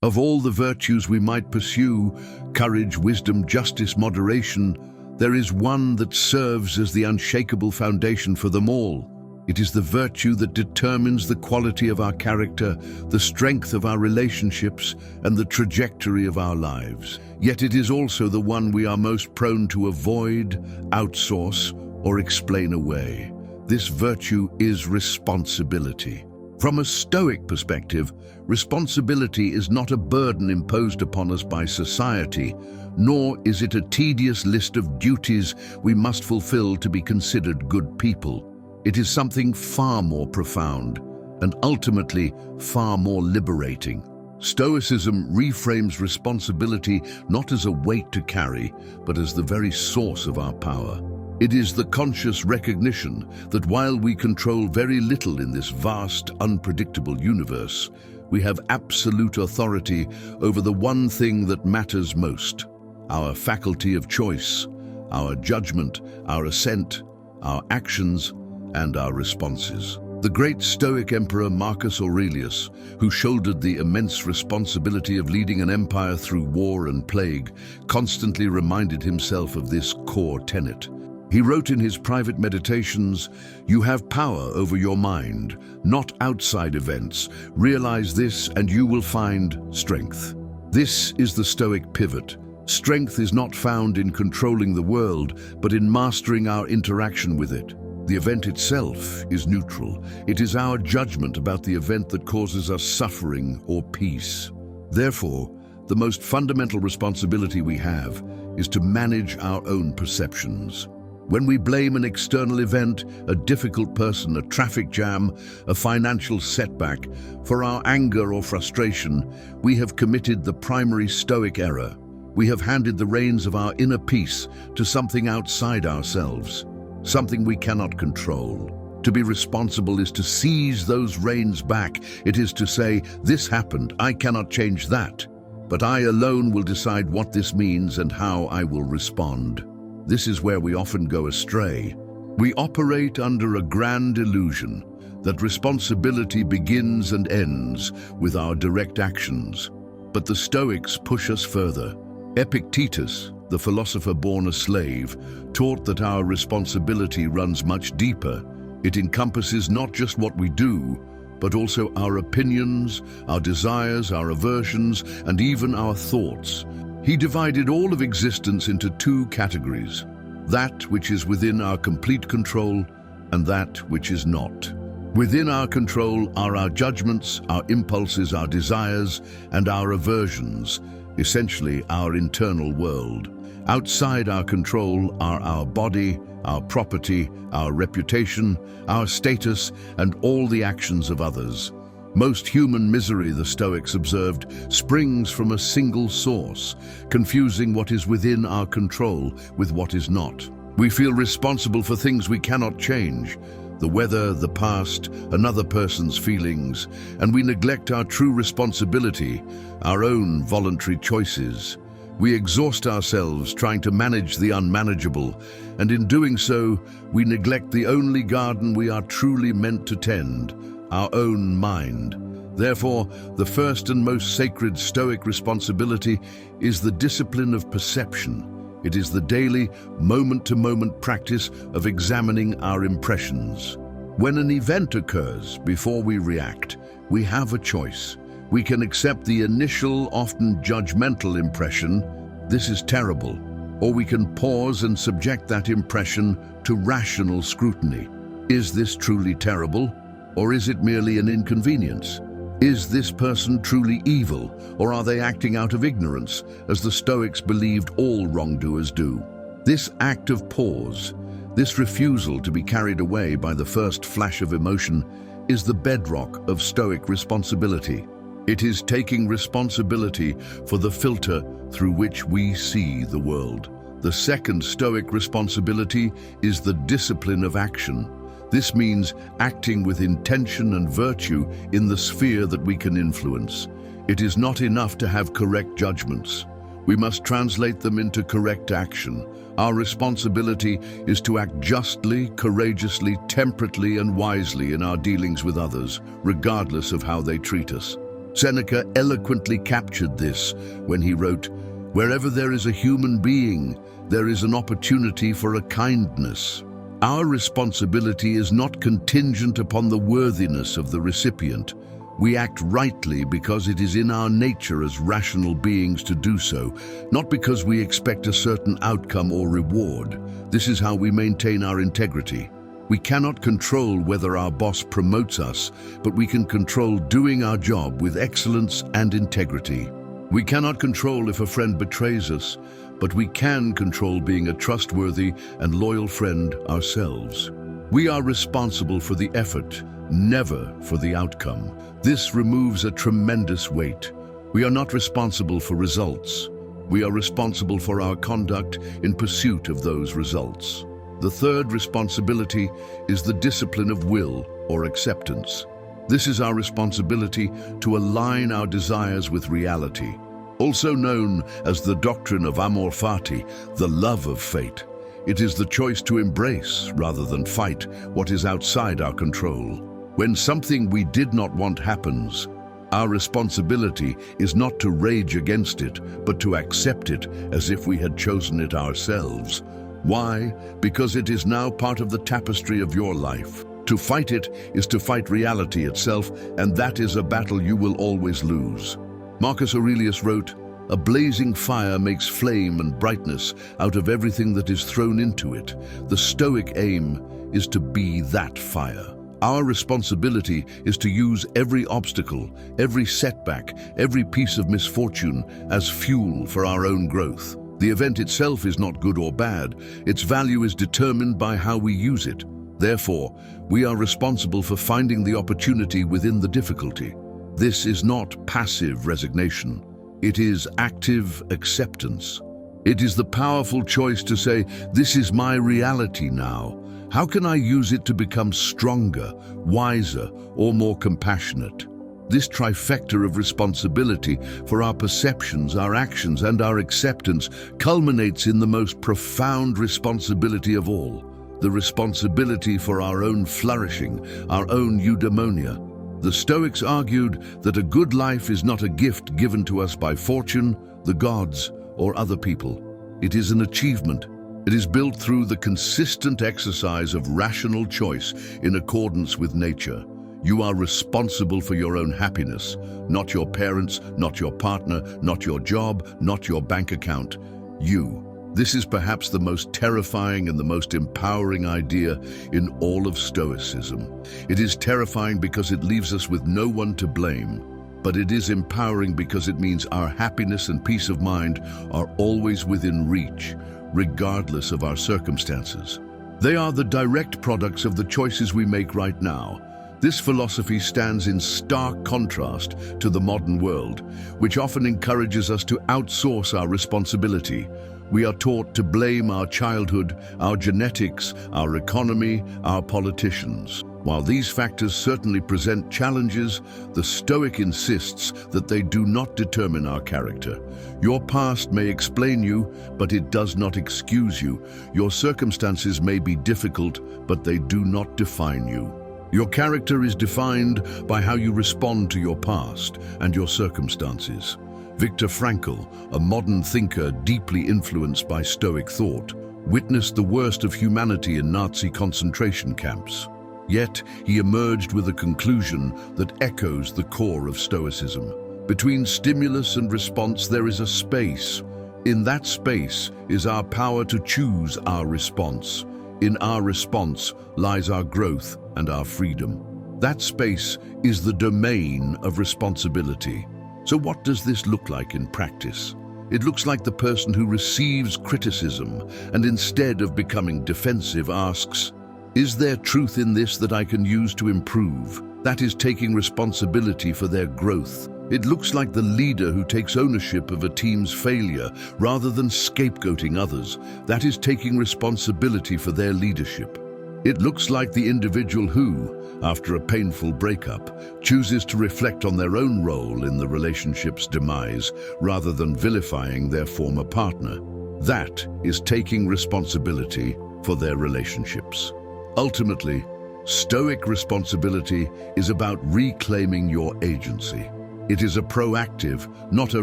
Of all the virtues we might pursue, courage, wisdom, justice, moderation, there is one that serves as the unshakable foundation for them all. It is the virtue that determines the quality of our character, the strength of our relationships, and the trajectory of our lives. Yet it is also the one we are most prone to avoid, outsource, or explain away. This virtue is responsibility. From a Stoic perspective, responsibility is not a burden imposed upon us by society, nor is it a tedious list of duties we must fulfill to be considered good people. It is something far more profound and ultimately far more liberating. Stoicism reframes responsibility not as a weight to carry, but as the very source of our power. It is the conscious recognition that while we control very little in this vast, unpredictable universe, we have absolute authority over the one thing that matters most: our faculty of choice, our judgment, our assent, our actions, and our responses. The great Stoic emperor Marcus Aurelius, who shouldered the immense responsibility of leading an empire through war and plague, constantly reminded himself of this core tenet. He wrote in his private meditations, "You have power over your mind, not outside events. Realize this and you will find strength." This is the Stoic pivot. Strength is not found in controlling the world, but in mastering our interaction with it. The event itself is neutral. It is our judgment about the event that causes us suffering or peace. Therefore, the most fundamental responsibility we have is to manage our own perceptions. When we blame an external event, a difficult person, a traffic jam, a financial setback, for our anger or frustration, we have committed the primary Stoic error. We have handed the reins of our inner peace to something outside ourselves, something we cannot control. To be responsible is to seize those reins back. It is to say, "This happened, I cannot change that, but I alone will decide what this means and how I will respond." This is where we often go astray. We operate under a grand illusion that responsibility begins and ends with our direct actions. But the Stoics push us further. Epictetus, the philosopher born a slave, taught that our responsibility runs much deeper. It encompasses not just what we do, but also our opinions, our desires, our aversions, and even our thoughts. He divided all of existence into two categories: that which is within our complete control and that which is not. Within our control are our judgments, our impulses, our desires, and our aversions, essentially our internal world. Outside our control are our body, our property, our reputation, our status, and all the actions of others. Most human misery, the Stoics observed, springs from a single source, confusing what is within our control with what is not. We feel responsible for things we cannot change: the weather, the past, another person's feelings, and we neglect our true responsibility, our own voluntary choices. We exhaust ourselves trying to manage the unmanageable, and in doing so, we neglect the only garden we are truly meant to tend: our own mind. Therefore, the first and most sacred Stoic responsibility is the discipline of perception. It is the daily, moment-to-moment practice of examining our impressions. When an event occurs, before we react, we have a choice. We can accept the initial, often judgmental impression, "This is terrible," or we can pause and subject that impression to rational scrutiny. Is this truly terrible? Or is it merely an inconvenience? Is this person truly evil, or are they acting out of ignorance, as the Stoics believed all wrongdoers do? This act of pause, this refusal to be carried away by the first flash of emotion, is the bedrock of Stoic responsibility. It is taking responsibility for the filter through which we see the world. The second Stoic responsibility is the discipline of action. This means acting with intention and virtue in the sphere that we can influence. It is not enough to have correct judgments. We must translate them into correct action. Our responsibility is to act justly, courageously, temperately, and wisely in our dealings with others, regardless of how they treat us. Seneca eloquently captured this when he wrote, "Wherever there is a human being, there is an opportunity for a kindness." Our responsibility is not contingent upon the worthiness of the recipient. We act rightly because it is in our nature as rational beings to do so, not because we expect a certain outcome or reward. This is how we maintain our integrity. We cannot control whether our boss promotes us, but we can control doing our job with excellence and integrity. We cannot control if a friend betrays us, but we can control being a trustworthy and loyal friend ourselves. We are responsible for the effort, never for the outcome. This removes a tremendous weight. We are not responsible for results. We are responsible for our conduct in pursuit of those results. The third responsibility is the discipline of will or acceptance. This is our responsibility to align our desires with reality, also known as the doctrine of amor fati, the love of fate. It is the choice to embrace, rather than fight, what is outside our control. When something we did not want happens, our responsibility is not to rage against it, but to accept it as if we had chosen it ourselves. Why? Because it is now part of the tapestry of your life. To fight it is to fight reality itself, and that is a battle you will always lose. Marcus Aurelius wrote, "A blazing fire makes flame and brightness out of everything that is thrown into it." The Stoic aim is to be that fire. Our responsibility is to use every obstacle, every setback, every piece of misfortune as fuel for our own growth. The event itself is not good or bad. Its value is determined by how we use it. Therefore, we are responsible for finding the opportunity within the difficulty. This is not passive resignation. It is active acceptance. It is the powerful choice to say, "This is my reality now. How can I use it to become stronger, wiser, or more compassionate?" This trifecta of responsibility for our perceptions, our actions, and our acceptance culminates in the most profound responsibility of all, the responsibility for our own flourishing, our own eudaimonia. The Stoics argued that a good life is not a gift given to us by fortune, the gods, or other people. It is an achievement. It is built through the consistent exercise of rational choice in accordance with nature. You are responsible for your own happiness, not your parents, not your partner, not your job, not your bank account. You. This is perhaps the most terrifying and the most empowering idea in all of Stoicism. It is terrifying because it leaves us with no one to blame, but it is empowering because it means our happiness and peace of mind are always within reach, regardless of our circumstances. They are the direct products of the choices we make right now. This philosophy stands in stark contrast to the modern world, which often encourages us to outsource our responsibility. We are taught to blame our childhood, our genetics, our economy, our politicians. While these factors certainly present challenges, the Stoic insists that they do not determine our character. Your past may explain you, but it does not excuse you. Your circumstances may be difficult, but they do not define you. Your character is defined by how you respond to your past and your circumstances. Viktor Frankl, a modern thinker deeply influenced by Stoic thought, witnessed the worst of humanity in Nazi concentration camps. Yet, he emerged with a conclusion that echoes the core of Stoicism. Between stimulus and response, there is a space. In that space is our power to choose our response. In our response lies our growth and our freedom. That space is the domain of responsibility. So what does this look like in practice? It looks like the person who receives criticism and instead of becoming defensive asks, "Is there truth in this that I can use to improve?" That is taking responsibility for their growth. It looks like the leader who takes ownership of a team's failure rather than scapegoating others. That is taking responsibility for their leadership. It looks like the individual who, after a painful breakup, chooses to reflect on their own role in the relationship's demise rather than vilifying their former partner. That is taking responsibility for their relationships. Ultimately, Stoic responsibility is about reclaiming your agency. It is a proactive, not a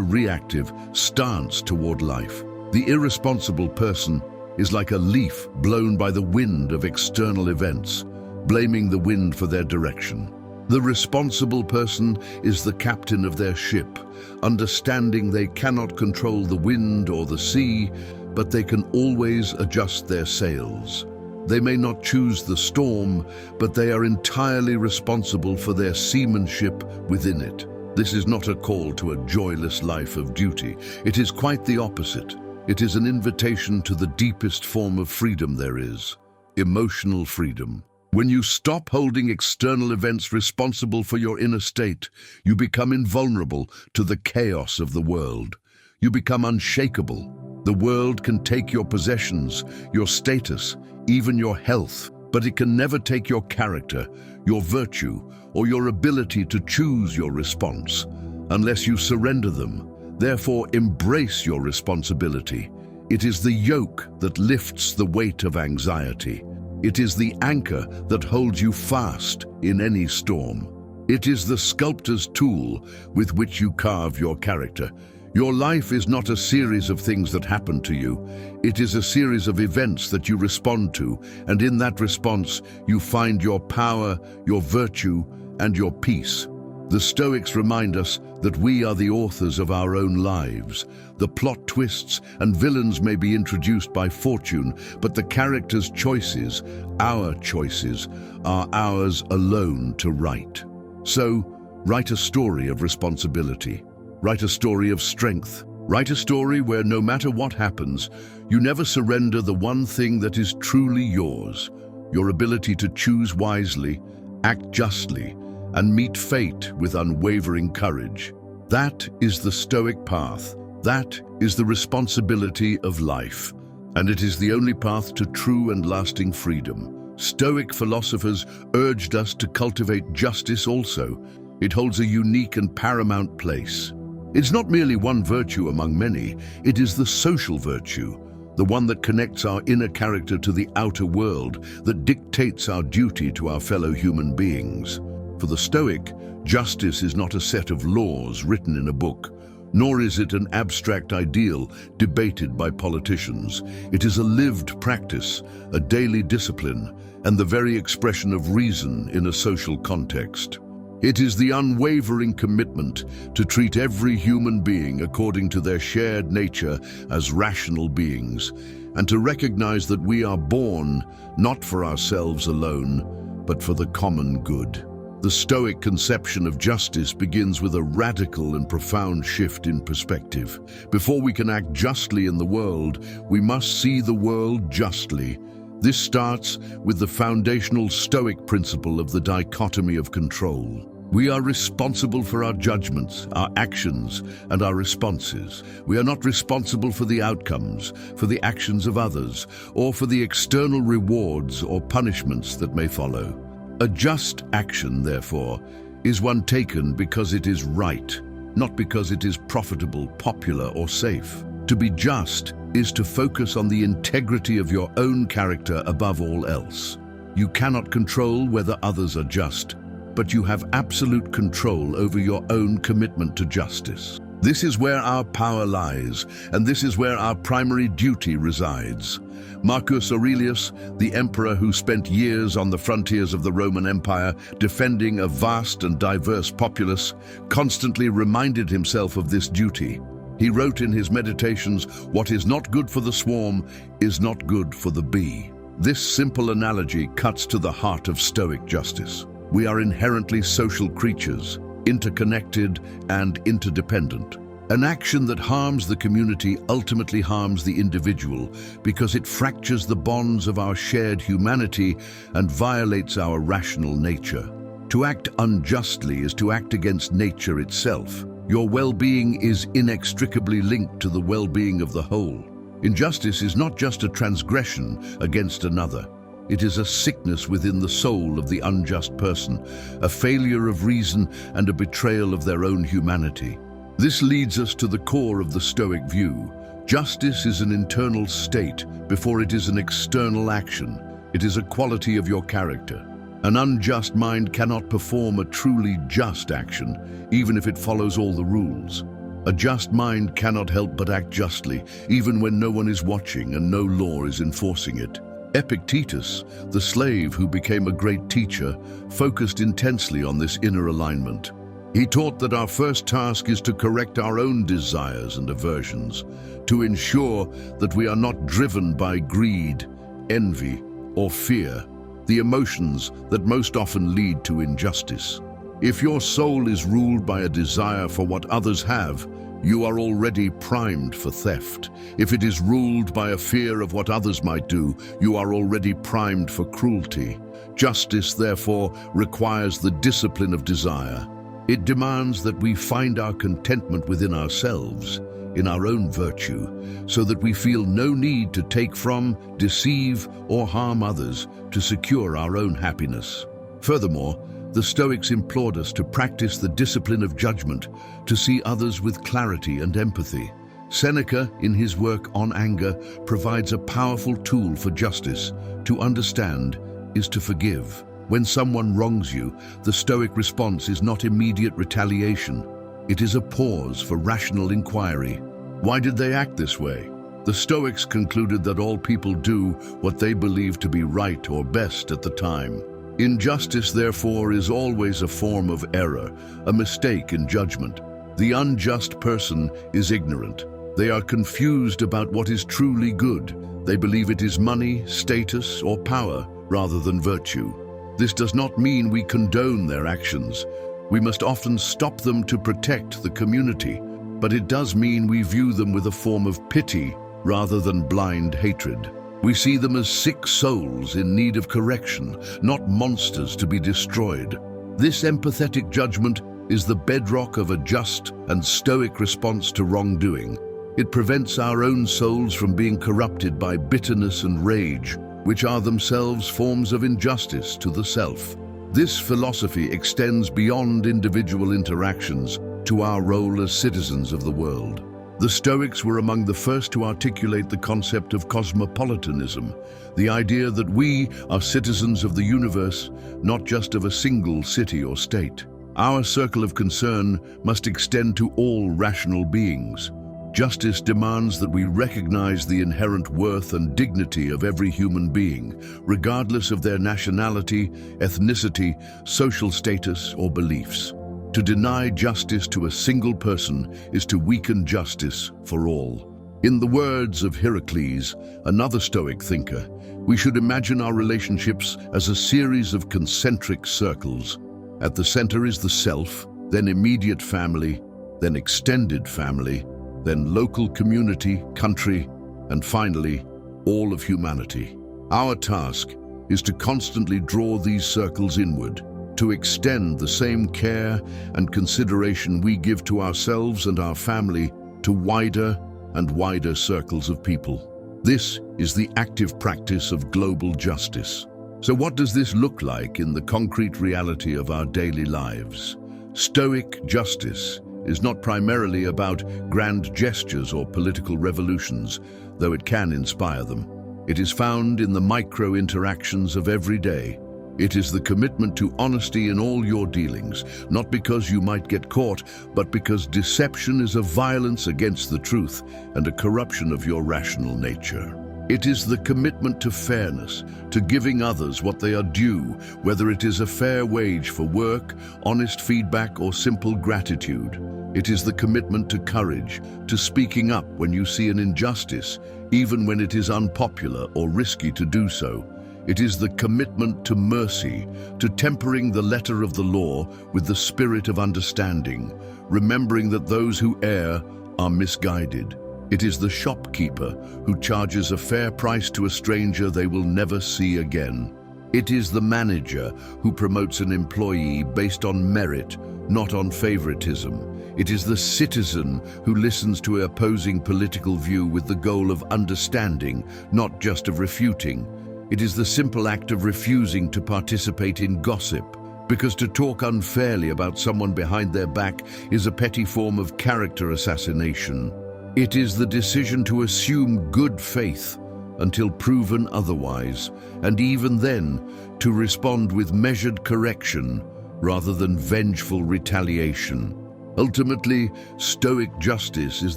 reactive, stance toward life. The irresponsible person is like a leaf blown by the wind of external events, blaming the wind for their direction. The responsible person is the captain of their ship, understanding they cannot control the wind or the sea, but they can always adjust their sails. They may not choose the storm, but they are entirely responsible for their seamanship within it. This is not a call to a joyless life of duty. It is quite the opposite. It is an invitation to the deepest form of freedom there is, emotional freedom. When you stop holding external events responsible for your inner state, you become invulnerable to the chaos of the world. You become unshakable. The world can take your possessions, your status, even your health, but it can never take your character, your virtue, or your ability to choose your response, unless you surrender them. Therefore, embrace your responsibility. It is the yoke that lifts the weight of anxiety. It is the anchor that holds you fast in any storm. It is the sculptor's tool with which you carve your character. Your life is not a series of things that happen to you. It is a series of events that you respond to, and in that response, you find your power, your virtue, and your peace. The Stoics remind us that we are the authors of our own lives. The plot twists and villains may be introduced by fortune, but the character's choices, our choices, are ours alone to write. So, write a story of responsibility. Write a story of strength. Write a story where no matter what happens, you never surrender the one thing that is truly yours, your ability to choose wisely, act justly, and meet fate with unwavering courage. That is the Stoic path. That is the responsibility of life. And it is the only path to true and lasting freedom. Stoic philosophers urged us to cultivate justice also. It holds a unique and paramount place. It's not merely one virtue among many, it is the social virtue, the one that connects our inner character to the outer world, that dictates our duty to our fellow human beings. For the Stoic, justice is not a set of laws written in a book, nor is it an abstract ideal debated by politicians. It is a lived practice, a daily discipline, and the very expression of reason in a social context. It is the unwavering commitment to treat every human being according to their shared nature as rational beings, and to recognize that we are born not for ourselves alone, but for the common good. The Stoic conception of justice begins with a radical and profound shift in perspective. Before we can act justly in the world, we must see the world justly. This starts with the foundational Stoic principle of the dichotomy of control. We are responsible for our judgments, our actions, and our responses. We are not responsible for the outcomes, for the actions of others, or for the external rewards or punishments that may follow. A just action, therefore, is one taken because it is right, not because it is profitable, popular, or safe. To be just is to focus on the integrity of your own character above all else. You cannot control whether others are just, but you have absolute control over your own commitment to justice. This is where our power lies, and this is where our primary duty resides. Marcus Aurelius, the emperor who spent years on the frontiers of the Roman Empire defending a vast and diverse populace, constantly reminded himself of this duty. He wrote in his meditations, "What is not good for the swarm is not good for the bee." This simple analogy cuts to the heart of Stoic justice. We are inherently social creatures, interconnected and interdependent. An action that harms the community ultimately harms the individual because it fractures the bonds of our shared humanity and violates our rational nature. To act unjustly is to act against nature itself. Your well-being is inextricably linked to the well-being of the whole. Injustice is not just a transgression against another. It is a sickness within the soul of the unjust person, a failure of reason and a betrayal of their own humanity. This leads us to the core of the Stoic view. Justice is an internal state before it is an external action. It is a quality of your character. An unjust mind cannot perform a truly just action, even if it follows all the rules. A just mind cannot help but act justly, even when no one is watching and no law is enforcing it. Epictetus, the slave who became a great teacher, focused intensely on this inner alignment. He taught that our first task is to correct our own desires and aversions, to ensure that we are not driven by greed, envy, or fear, the emotions that most often lead to injustice. If your soul is ruled by a desire for what others have, you are already primed for theft. If it is ruled by a fear of what others might do, you are already primed for cruelty. Justice, therefore, requires the discipline of desire. It demands that we find our contentment within ourselves, in our own virtue, so that we feel no need to take from, deceive, or harm others to secure our own happiness. Furthermore, the Stoics implored us to practice the discipline of judgment, to see others with clarity and empathy. Seneca, in his work On Anger, provides a powerful tool for justice. To understand is to forgive. When someone wrongs you, the Stoic response is not immediate retaliation. It is a pause for rational inquiry. Why did they act this way? The Stoics concluded that all people do what they believe to be right or best at the time. Injustice, therefore, is always a form of error, a mistake in judgment. The unjust person is ignorant. They are confused about what is truly good. They believe it is money, status, or power, rather than virtue. This does not mean we condone their actions. We must often stop them to protect the community, but it does mean we view them with a form of pity rather than blind hatred. We see them as sick souls in need of correction, not monsters to be destroyed. This empathetic judgment is the bedrock of a just and stoic response to wrongdoing. It prevents our own souls from being corrupted by bitterness and rage, which are themselves forms of injustice to the self. This philosophy extends beyond individual interactions to our role as citizens of the world. The Stoics were among the first to articulate the concept of cosmopolitanism, the idea that we are citizens of the universe, not just of a single city or state. Our circle of concern must extend to all rational beings. Justice demands that we recognize the inherent worth and dignity of every human being, regardless of their nationality, ethnicity, social status, or beliefs. To deny justice to a single person is to weaken justice for all. In the words of Heracles, another Stoic thinker, we should imagine our relationships as a series of concentric circles. At the center is the self, then immediate family, then extended family, then local community, country, and finally, all of humanity. Our task is to constantly draw these circles inward, to extend the same care and consideration we give to ourselves and our family to wider and wider circles of people. This is the active practice of global justice. So what does this look like in the concrete reality of our daily lives? Stoic justice is not primarily about grand gestures or political revolutions, though it can inspire them. It is found in the micro-interactions of every day. It is the commitment to honesty in all your dealings, not because you might get caught, but because deception is a violence against the truth and a corruption of your rational nature. It is the commitment to fairness, to giving others what they are due, whether it is a fair wage for work, honest feedback, or simple gratitude. It is the commitment to courage, to speaking up when you see an injustice, even when it is unpopular or risky to do so. It is the commitment to mercy, to tempering the letter of the law with the spirit of understanding, remembering that those who err are misguided. It is the shopkeeper who charges a fair price to a stranger they will never see again. It is the manager who promotes an employee based on merit, not on favoritism. It is the citizen who listens to an opposing political view with the goal of understanding, not just of refuting. It is the simple act of refusing to participate in gossip, because to talk unfairly about someone behind their back is a petty form of character assassination. It is the decision to assume good faith, until proven otherwise, and even then to respond with measured correction rather than vengeful retaliation. Ultimately, Stoic justice is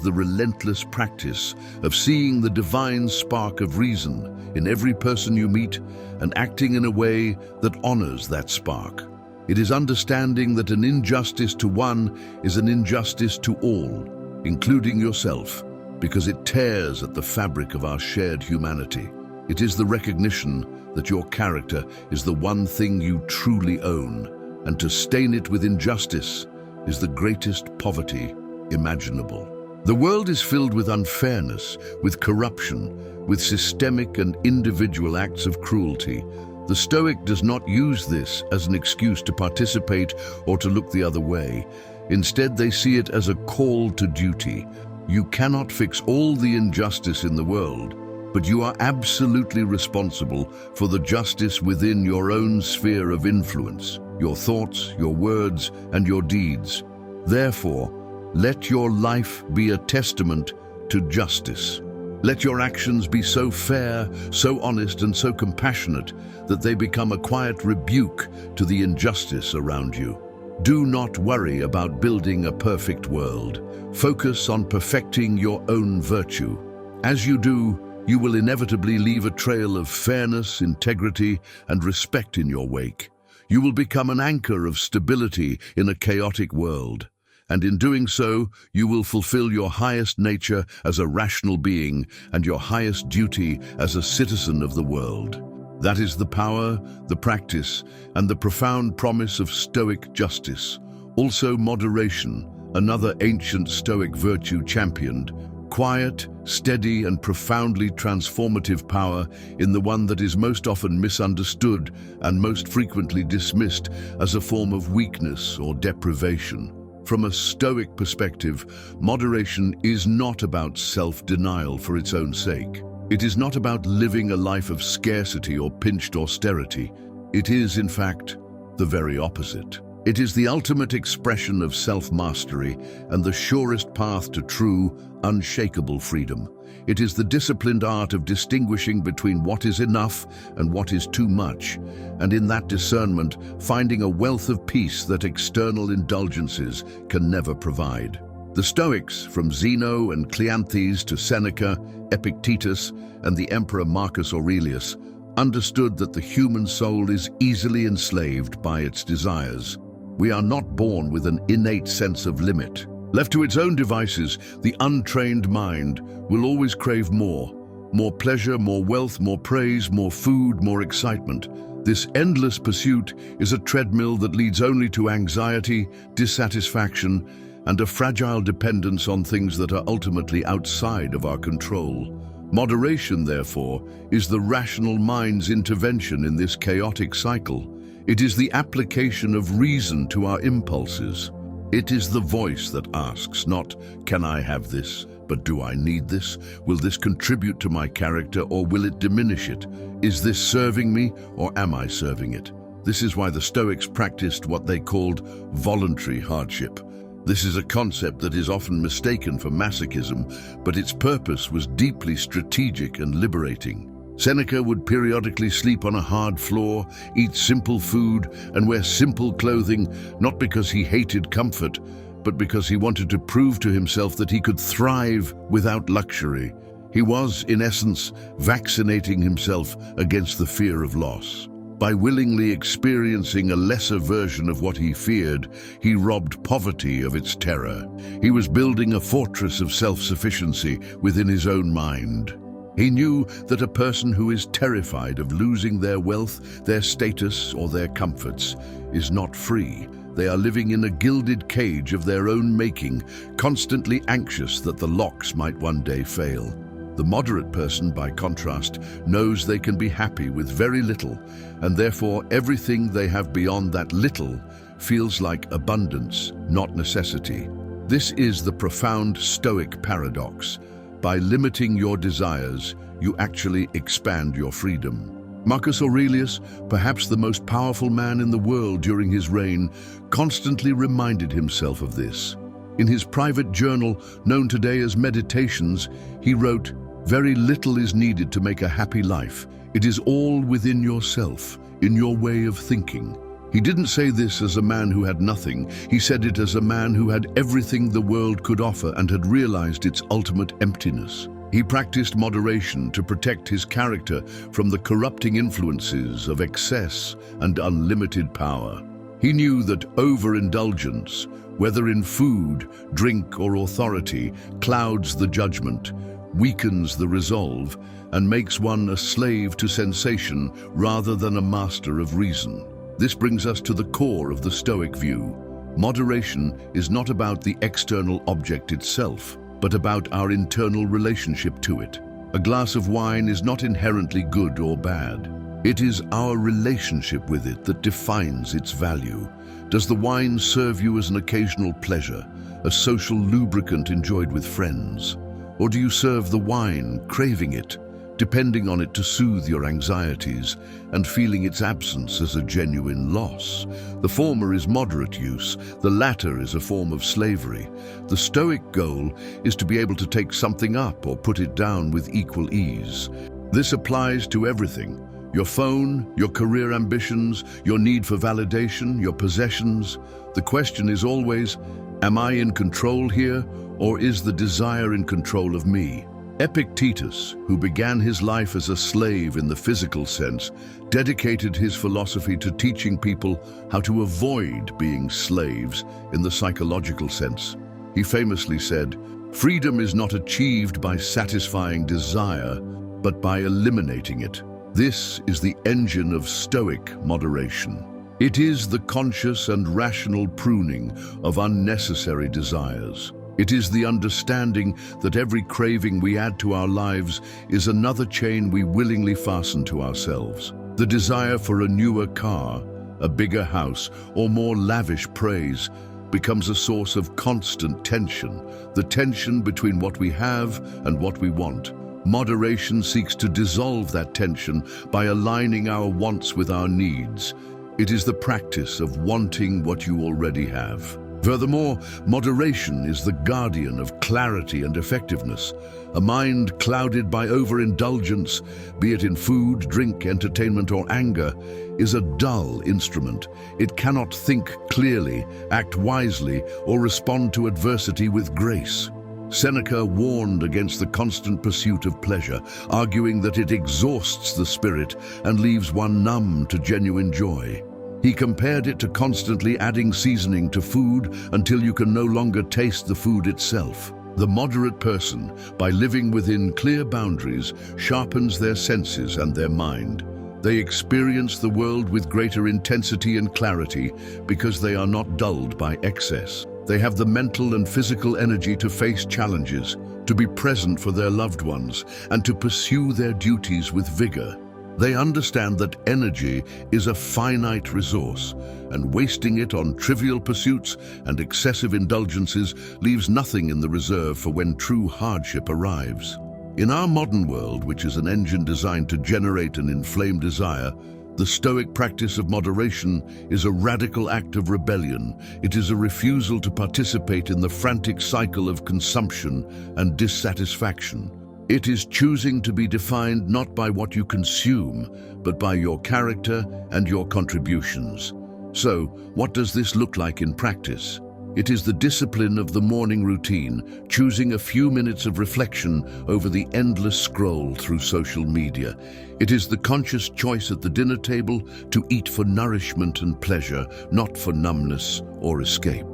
the relentless practice of seeing the divine spark of reason in every person you meet and acting in a way that honors that spark. It is understanding that an injustice to one is an injustice to all, including yourself, because it tears at the fabric of our shared humanity. It is the recognition that your character is the one thing you truly own, and to stain it with injustice is the greatest poverty imaginable. The world is filled with unfairness, with corruption, with systemic and individual acts of cruelty. The Stoic does not use this as an excuse to participate or to look the other way. Instead, they see it as a call to duty. You cannot fix all the injustice in the world, but you are absolutely responsible for the justice within your own sphere of influence, your thoughts, your words, and your deeds. Therefore, let your life be a testament to justice. Let your actions be so fair, so honest, and so compassionate that they become a quiet rebuke to the injustice around you. Do not worry about building a perfect world. Focus on perfecting your own virtue. As you do, you will inevitably leave a trail of fairness, integrity, and respect in your wake. You will become an anchor of stability in a chaotic world. And in doing so, you will fulfill your highest nature as a rational being and your highest duty as a citizen of the world. That is the power, the practice, and the profound promise of Stoic justice. Also moderation, another ancient Stoic virtue championed. Quiet, steady, and profoundly transformative power in the one that is most often misunderstood and most frequently dismissed as a form of weakness or deprivation. From a Stoic perspective, moderation is not about self-denial for its own sake. It is not about living a life of scarcity or pinched austerity. It is, in fact, the very opposite. It is the ultimate expression of self-mastery and the surest path to true, unshakable freedom. It is the disciplined art of distinguishing between what is enough and what is too much, and in that discernment, finding a wealth of peace that external indulgences can never provide. The Stoics, from Zeno and Cleanthes to Seneca, Epictetus, and the Emperor Marcus Aurelius, understood that the human soul is easily enslaved by its desires. We are not born with an innate sense of limit. Left to its own devices, the untrained mind will always crave more. More pleasure, more wealth, more praise, more food, more excitement. This endless pursuit is a treadmill that leads only to anxiety, dissatisfaction, and a fragile dependence on things that are ultimately outside of our control. Moderation, therefore, is the rational mind's intervention in this chaotic cycle. It is the application of reason to our impulses. It is the voice that asks not, "Can I have this?" but "Do I need this? Will this contribute to my character or will it diminish it? Is this serving me or am I serving it?" This is why the Stoics practiced what they called voluntary hardship. This is a concept that is often mistaken for masochism, but its purpose was deeply strategic and liberating. Seneca would periodically sleep on a hard floor, eat simple food, and wear simple clothing, not because he hated comfort, but because he wanted to prove to himself that he could thrive without luxury. He was, in essence, vaccinating himself against the fear of loss. By willingly experiencing a lesser version of what he feared, he robbed poverty of its terror. He was building a fortress of self-sufficiency within his own mind. He knew that a person who is terrified of losing their wealth, their status, or their comforts is not free. They are living in a gilded cage of their own making, constantly anxious that the locks might one day fail. The moderate person, by contrast, knows they can be happy with very little, and therefore everything they have beyond that little feels like abundance, not necessity. This is the profound Stoic paradox. By limiting your desires, you actually expand your freedom. Marcus Aurelius, perhaps the most powerful man in the world during his reign, constantly reminded himself of this. In his private journal, known today as Meditations, he wrote, Very little is needed to make a happy life. It is all within yourself, in your way of thinking. He didn't say this as a man who had nothing. He said it as a man who had everything the world could offer and had realized its ultimate emptiness. He practiced moderation to protect his character from the corrupting influences of excess and unlimited power. He knew that overindulgence, whether in food, drink, or authority, clouds the judgment, weakens the resolve, and makes one a slave to sensation rather than a master of reason. This brings us to the core of the Stoic view. Moderation is not about the external object itself, but about our internal relationship to it. A glass of wine is not inherently good or bad. It is our relationship with it that defines its value. Does the wine serve you as an occasional pleasure, a social lubricant enjoyed with friends? Or do you serve the wine, craving it, depending on it to soothe your anxieties, and feeling its absence as a genuine loss? The former is moderate use, the latter is a form of slavery. The Stoic goal is to be able to take something up or put it down with equal ease. This applies to everything: your phone, your career ambitions, your need for validation, your possessions. The question is always, am I in control here, or is the desire in control of me? Epictetus, who began his life as a slave in the physical sense, dedicated his philosophy to teaching people how to avoid being slaves in the psychological sense. He famously said, "Freedom is not achieved by satisfying desire, but by eliminating it." This is the engine of Stoic moderation. It is the conscious and rational pruning of unnecessary desires. It is the understanding that every craving we add to our lives is another chain we willingly fasten to ourselves. The desire for a newer car, a bigger house, or more lavish praise becomes a source of constant tension, the tension between what we have and what we want. Moderation seeks to dissolve that tension by aligning our wants with our needs. It is the practice of wanting what you already have. Furthermore, moderation is the guardian of clarity and effectiveness. A mind clouded by overindulgence, be it in food, drink, entertainment, or anger, is a dull instrument. It cannot think clearly, act wisely, or respond to adversity with grace. Seneca warned against the constant pursuit of pleasure, arguing that it exhausts the spirit and leaves one numb to genuine joy. He compared it to constantly adding seasoning to food until you can no longer taste the food itself. The moderate person, by living within clear boundaries, sharpens their senses and their mind. They experience the world with greater intensity and clarity because they are not dulled by excess. They have the mental and physical energy to face challenges, to be present for their loved ones, and to pursue their duties with vigor. They understand that energy is a finite resource, and wasting it on trivial pursuits and excessive indulgences leaves nothing in the reserve for when true hardship arrives. In our modern world, which is an engine designed to generate an inflamed desire, the Stoic practice of moderation is a radical act of rebellion. It is a refusal to participate in the frantic cycle of consumption and dissatisfaction. It is choosing to be defined not by what you consume, but by your character and your contributions. So, what does this look like in practice? It is the discipline of the morning routine, choosing a few minutes of reflection over the endless scroll through social media. It is the conscious choice at the dinner table to eat for nourishment and pleasure, not for numbness or escape.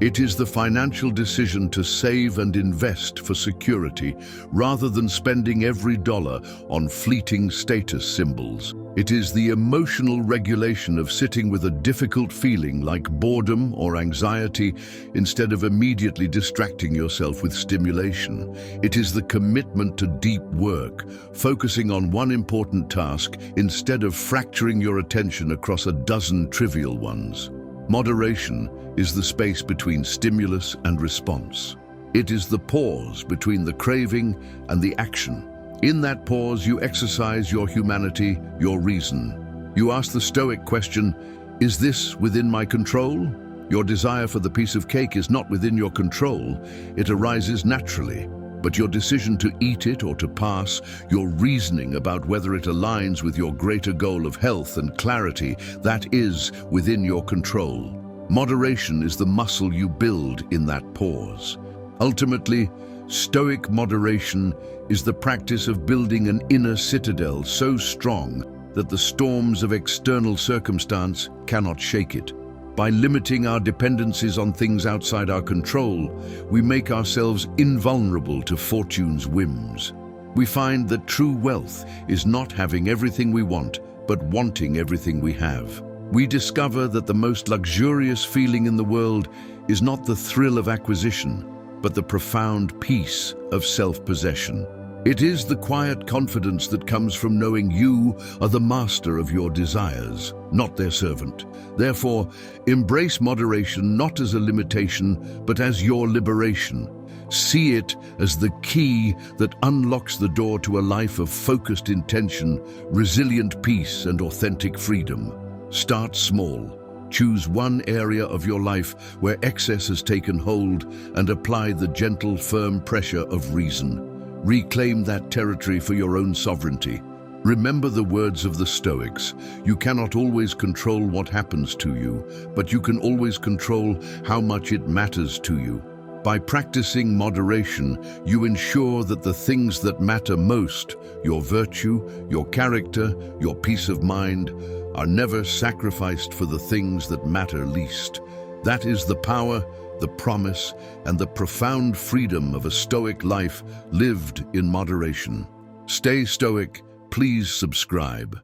It is the financial decision to save and invest for security, rather than spending every dollar on fleeting status symbols. It is the emotional regulation of sitting with a difficult feeling like boredom or anxiety instead of immediately distracting yourself with stimulation. It is the commitment to deep work, focusing on one important task instead of fracturing your attention across a dozen trivial ones. Moderation is the space between stimulus and response. It is the pause between the craving and the action. In that pause, you exercise your humanity, your reason. You ask the Stoic question, is this within my control? Your desire for the piece of cake is not within your control. It arises naturally. but your decision to eat it or to pass, your reasoning about whether it aligns with your greater goal of health and clarity, that is within your control. Moderation is the muscle you build in that pause. Ultimately, Stoic moderation is the practice of building an inner citadel so strong that the storms of external circumstance cannot shake it. By limiting our dependencies on things outside our control, we make ourselves invulnerable to fortune's whims. We find that true wealth is not having everything we want, but wanting everything we have. We discover that the most luxurious feeling in the world is not the thrill of acquisition, but the profound peace of self-possession. It is the quiet confidence that comes from knowing you are the master of your desires, not their servant. Therefore, embrace moderation not as a limitation, but as your liberation. See it as the key that unlocks the door to a life of focused intention, resilient peace, and authentic freedom. Start small. Choose one area of your life where excess has taken hold and apply the gentle, firm pressure of reason. Reclaim that territory for your own sovereignty. Remember the words of the Stoics: you cannot always control what happens to you, but you can always control how much it matters to you. By practicing moderation, you ensure that the things that matter most, your virtue, your character, your peace of mind, are never sacrificed for the things that matter least. That is the power, the promise, and the profound freedom of a Stoic life lived in moderation. Stay Stoic. Please subscribe.